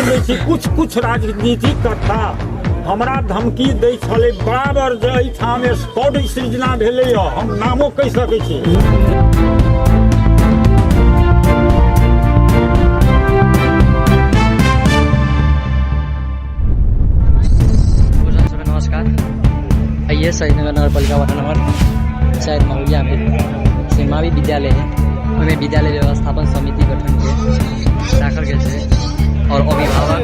सुनै छी कुछ कुछ राजनीतिक कथा हमरा धमकी दै छलै बराबर जे एहिठाम स्क्वाड सृजना भेलैए, हम नामो कहि सकै छी। नमस्कार, आइए शहीदनगर नगर पालिका वार्ड नंबर शायद महुलिया में सीमावी विद्यालय है, हमें विद्यालय व्यवस्थापन समिति गठन के दाखिल के और अभिभावक